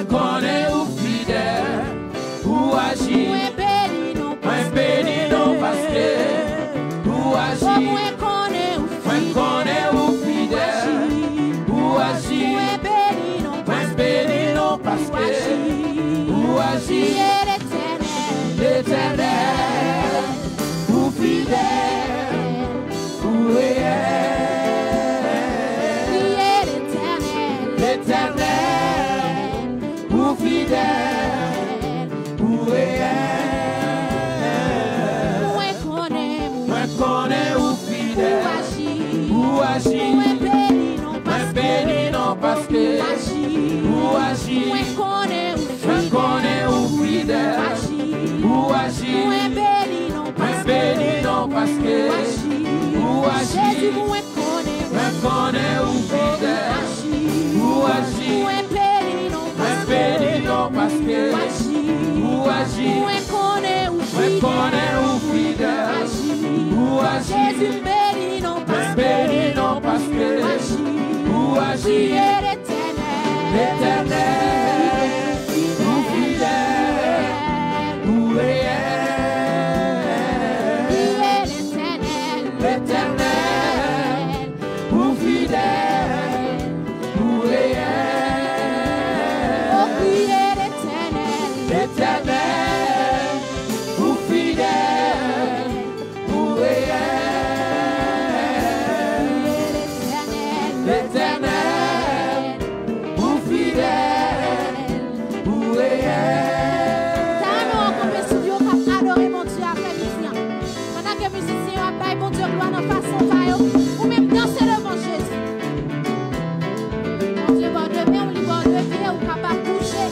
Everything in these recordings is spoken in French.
connais ou fidèle, ou agir. Moi béni non Moi béni non parce que ou agir. Moi connais ou fidèle, ou agir. Moi béni non parce que ou agir. L'Éternel, ou fidèle, ou réel. L'Éternel, ou fidèle, ou réel. Moi connais ou fidèle, ou agir. Moi béni non parce que ou agir. Moi connais ou fidèle, ou agir. Moi béni non parce que ou agir. Jésus moi connais ou fidèle, ou agir. Moi béni non parce que ou agir. Moi connais ou fidèle, ou agir. Jésus béni non parce que ou agir. L'Éternel, ou fidèle, ou réel. L'Éternel, ou fidèle, ou réel. L'Éternel, ou fidèle, ou réel. L'Éternel, ou fidèle, ou réel. Ça nous accompagne sur Dieu qui a adoré mon Dieu après midi. Pendant que musiciens ont baillé mon Dieu gloire dans façon taille, ou même danser devant Jésus. Mon Dieu, bon de main, ou libre de pied, ou capable de toucher.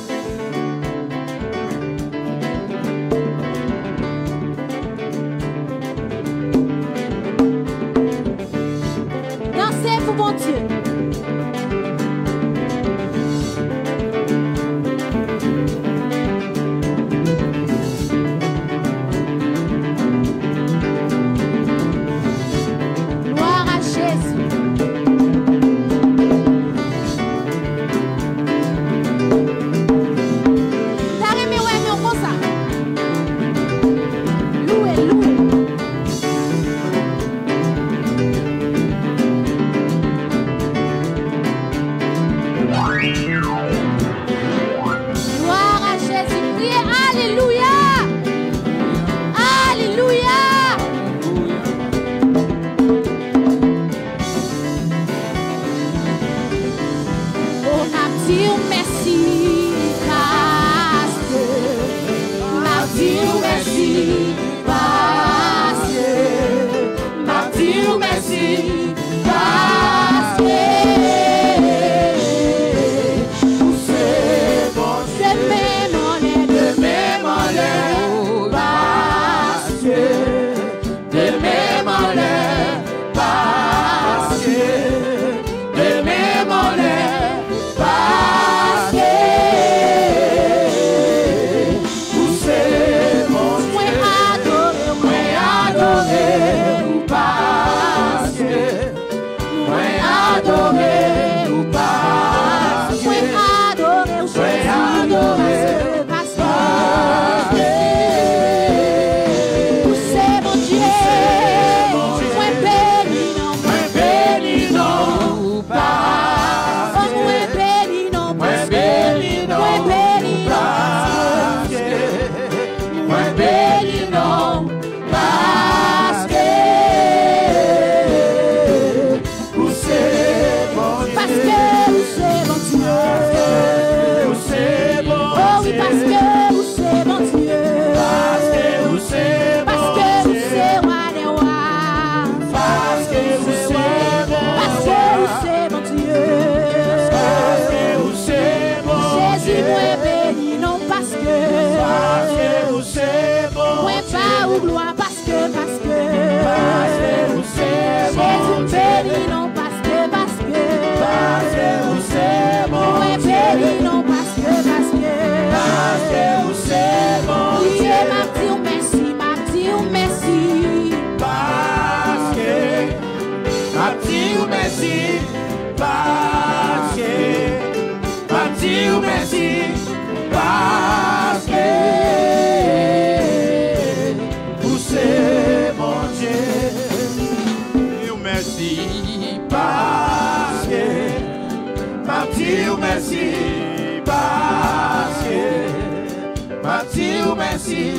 merci,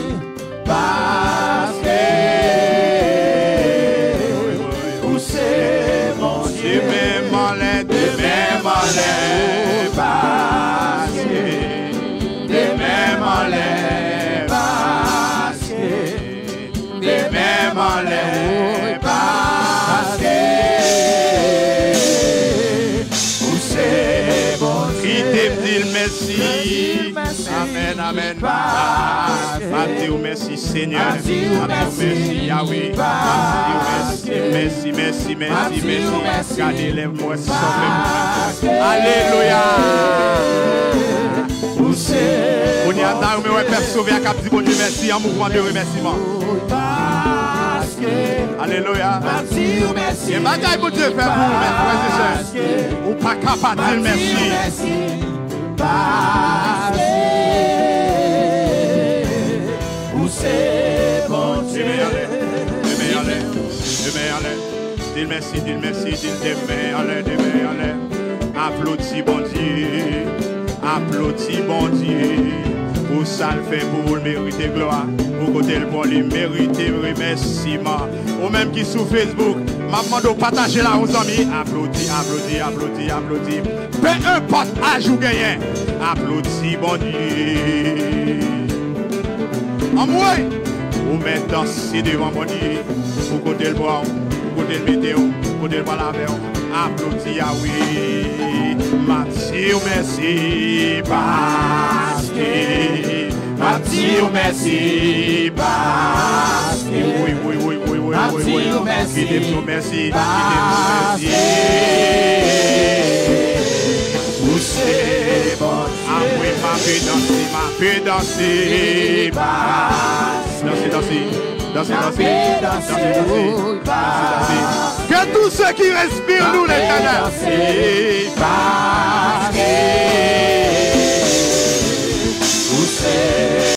parce que vous c'est mon Dieu. De même en l'air, parce que de même en l'air, parce que de même en l'air, parce que vous c'est mon Dieu. Merci. Amen, amen. Mathieu, merci Seigneur. Merci Yahweh. Merci. Gardez les mots sans même. Alléluia. On y a dans le Père sauvé à cap du bon Dieu merci en mouvement de remerciement. Alléluia. Merci. Et bagaille pour Dieu fait pour nous, mes frères et sœurs. Ou pas capable de dire merci. Parce que vous c'est bon Dieu. Dis merci, dis demain en l'air. Applaudis bon Dieu, applaudis bon Dieu. Pour ça le fait pour le mériter gloire. Pour côté le bon lui mériter remerciement. Ou même qui sur Facebook, maman doit partager là aux amis. Applaudis. Peu importe âge ou gagnant. Applaudis bon Dieu. En moi, ou même danser devant mon Dieu. Pour côté le bois, pour côté le météo, pour côté le palaver. Applaudis à oui. Mathieu, merci. Parce que Mathieu, merci. Parce que oui. Mathieu, merci. Merci. Vous c'est bon Dieu. Ah oui, ma peut danser. Danser. Que tous ceux qui respirent nous l'éternel. Parce que